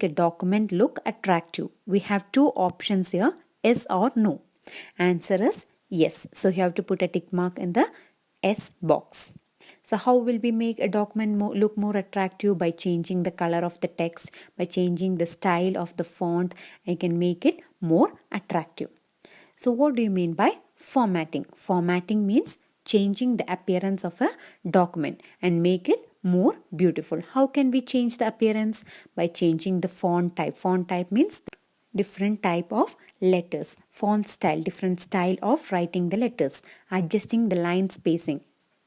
make a document look attractive? We have two options here, yes or no. Answer is yes. So you have to put a tick mark in the yes box. So how will we make a document look more attractive? By changing the color of the text, by changing the style of the font, I can make it more attractive. So what do you mean by formatting? Formatting means changing the appearance of a document and make it more beautiful. How can we change the appearance? By changing the font type. Font type means different type of letters. Font style, different style of writing the letters. Adjusting the line spacing,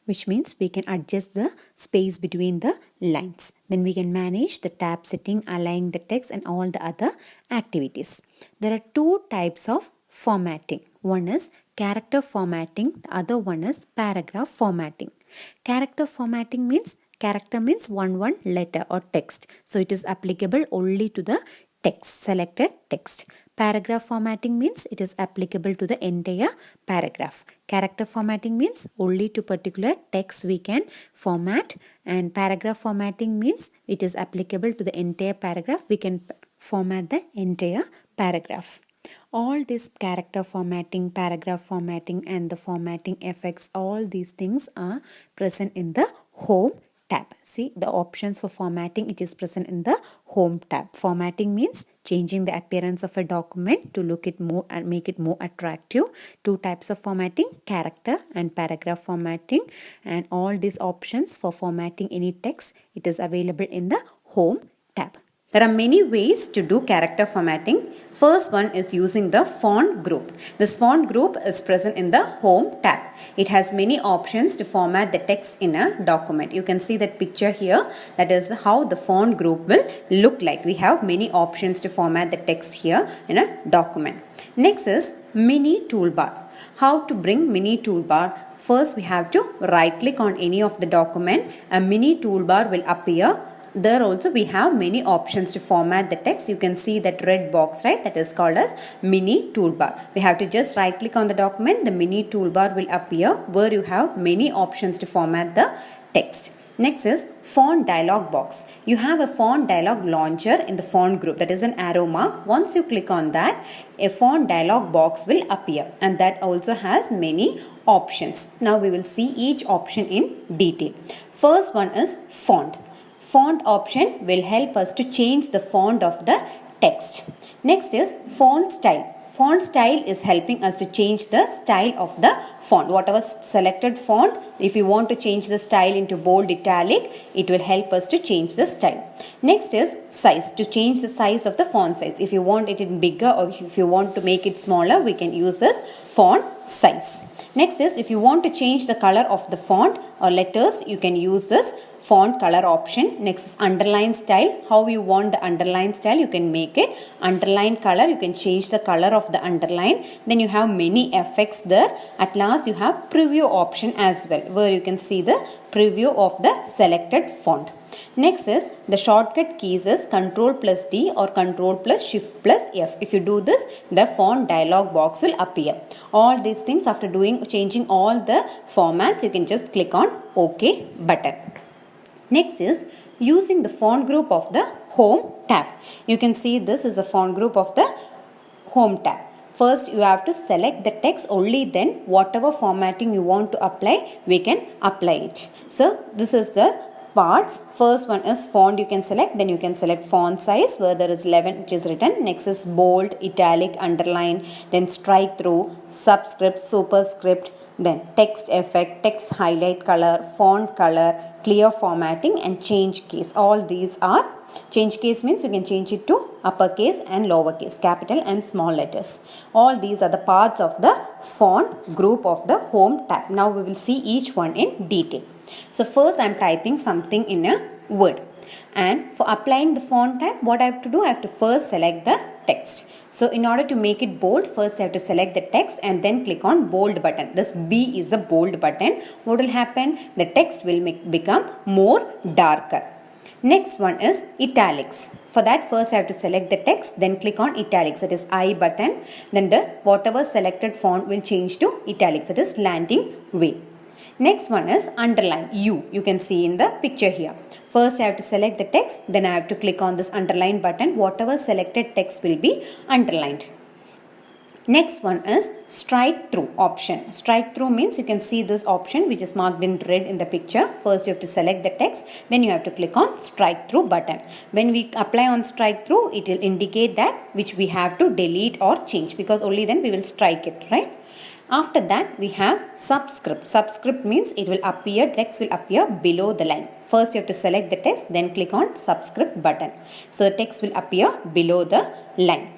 which means we can adjust the space between the lines. Then we can manage the tab setting, align the text and all the other activities. There are two types of formatting. One is character formatting, the other one is paragraph formatting. Character formatting means, character means one letter or text. So it is applicable only to the text, selected text. Paragraph formatting means it is applicable to the entire paragraph. Character formatting means only to particular text we can format, and paragraph formatting means it is applicable to the entire paragraph. We can format the entire paragraph. All this character formatting, paragraph formatting and the formatting effects, all these things are present in the home tab. See the options for formatting, it is present in the home tab. Formatting means changing the appearance of a document to look it more and make it more attractive. Two types of formatting, character and paragraph formatting, and all these options for formatting any text, it is available in the home tab. There are many ways to do character formatting. First one is using the font group. This font group is present in the home tab. It has many options to format the text in a document. You can see that picture here. That is how the font group will look like. We have many options to format the text here in a document. Next is mini toolbar. How to bring mini toolbar? First we have to right click on any of the document. A mini toolbar will appear. There also we have many options to format the text. You can see that red box, right? That is called as mini toolbar. We have to just right click on the document. The mini toolbar will appear where you have many options to format the text. Next is font dialog box. You have a font dialog launcher in the font group. That is an arrow mark. Once you click on that, a font dialog box will appear, and that also has many options. Now we will see each option in detail. First one is font. Font option will help us to change the font of the text. Next is font style. Font style is helping us to change the style of the font. Whatever selected font, if you want to change the style into bold, italic, it will help us to change the style. Next is size. To change the size of the font size. If you want it in bigger or if you want to make it smaller, we can use this font size. Next is if you want to change the color of the font or letters, you can use this font color option. Next is underline style. How you want the underline style, you can make it. Underline color, you can change the color of the underline. Then you have many effects there. At last you have preview option as well, where you can see the preview of the selected font. Next is the shortcut keys is Ctrl+D or Ctrl+Shift+F. If you do this, the font dialog box will appear. All these things, after changing all the formats, you can just click on OK button. Next is using the font group of the home tab. You can see this is a font group of the home tab. First you have to select the text, only then whatever formatting you want to apply, we can apply it. So this is the parts. First one is font, you can select. Then you can select font size where there is 11 which is written. Next is bold, italic, underline, then strike through, subscript, superscript, then text effect, text highlight color, font color, clear formatting and change case. All these are change case means you can change it to uppercase and lowercase, capital and small letters. All these are the parts of the font group of the home tab. Now we will see each one in detail. So first I am typing something in a word, and for applying the font type, what I have to do, I have to first select the text. So in order to make it bold, first I have to select the text and then click on bold button. This B is a bold button. What will happen? The text will become more darker. Next one is italics. For that, first I have to select the text, then click on italics, that is I button. Then the whatever selected font will change to italics, that is landing way. Next one is underline, U. You can see in the picture here. First I have to select the text, then I have to click on this underline button. Whatever selected text will be underlined. Next one is strike through option. Strike through means you can see this option which is marked in red in the picture. First you have to select the text, then you have to click on strike through button. When we apply on strike through, it will indicate that which we have to delete or change, because only then we will strike it, right? After that we have subscript. Subscript means it will appear, text will appear below the line. First you have to select the text, then click on subscript button. So the text will appear below the line.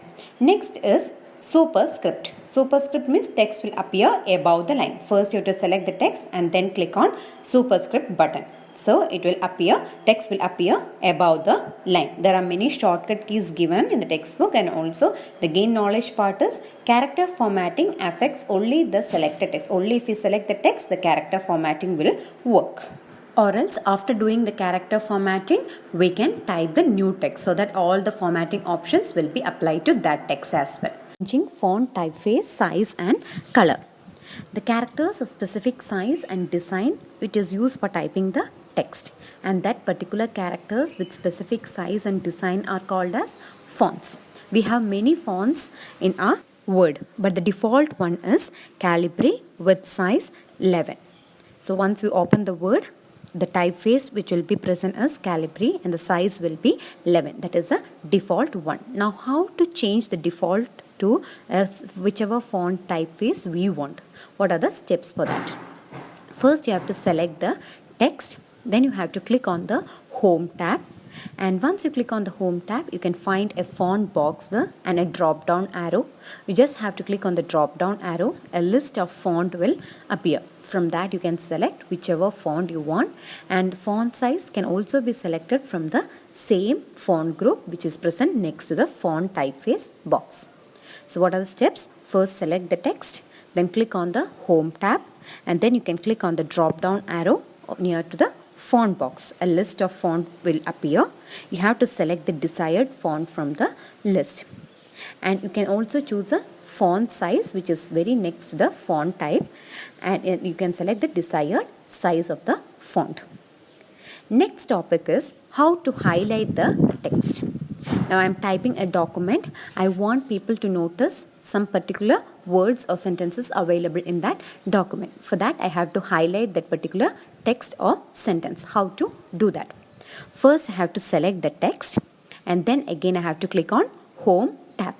Next is superscript. Superscript means text will appear above the line. First you have to select the text and then click on superscript button. So it will appear, text will appear above the line. There are many shortcut keys given in the textbook, and also the gain knowledge part is character formatting affects only the selected text. Only if you select the text, the character formatting will work. Or else after doing the character formatting, we can type the new text so that all the formatting options will be applied to that text as well. Changing font, typeface, size and color. The characters of specific size and design it is used for typing the text, and that particular characters with specific size and design are called as fonts. We have many fonts in our Word, but the default one is Calibri with size 11. So once we open the Word, the typeface which will be present as Calibri and the size will be 11. That is a default one. Now how to change the default to whichever font typeface we want? What are the steps for that? First you have to select the text, then you have to click on the Home tab, and once you click on the Home tab, you can find a font box there and a drop down arrow. You just have to click on the drop down arrow. A list of font will appear. From that you can select whichever font you want, and font size can also be selected from the same font group which is present next to the font typeface box. So what are the steps? First select the text, then click on the Home tab, and then you can click on the drop down arrow near to the font box. A list of font will appear. You have to select the desired font from the list, and you can also choose a font size which is very next to the font type, and you can select the desired size of the font. Next topic is how to highlight the text. Now I am typing a document. I want people to notice some particular words or sentences available in that document. For that I have to highlight that particular text or sentence. How to do that? First I have to select the text, and then again I have to click on Home tab.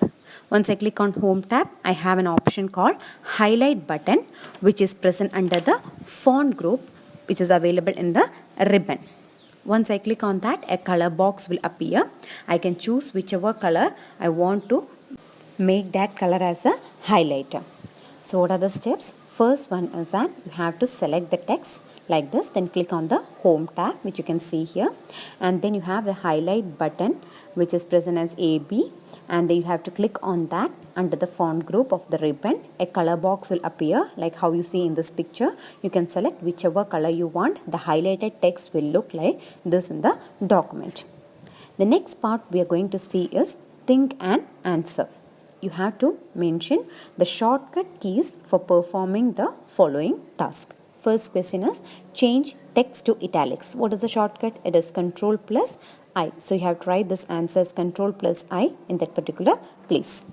Once I click on Home tab, I have an option called Highlight button which is present under the font group which is available in the ribbon. Once I click on that, a color box will appear. I can choose whichever color I want to make that color as a highlighter. So what are the steps? First one is that you have to select the text like this, then click on the Home tab which you can see here, and then you have a highlight button which is present as AB, and then you have to click on that. Under the font group of the ribbon, a color box will appear like how you see in this picture. You can select whichever color you want. The highlighted text will look like this in the document. The next part we are going to see is think and answer. You have to mention the shortcut keys for performing the following task. First question is change text to italics. What is the shortcut? It is Control plus I. So you have to write this answer as Control plus I in that particular place.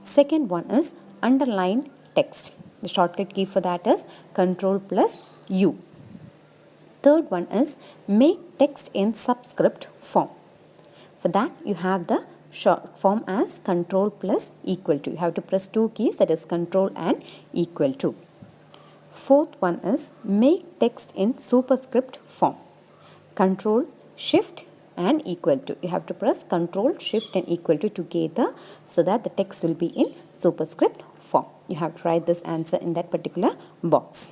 Second one is underline text. The shortcut key for that is Control plus U. Third one is make text in subscript form. For that you have the short form as Control plus equal to. You have to press two keys, that is Control and equal to. Fourth one is make text in superscript form. Control Shift and equal to. You have to press Control Shift and equal to together so that the text will be in superscript form. You have to write this answer in that particular box.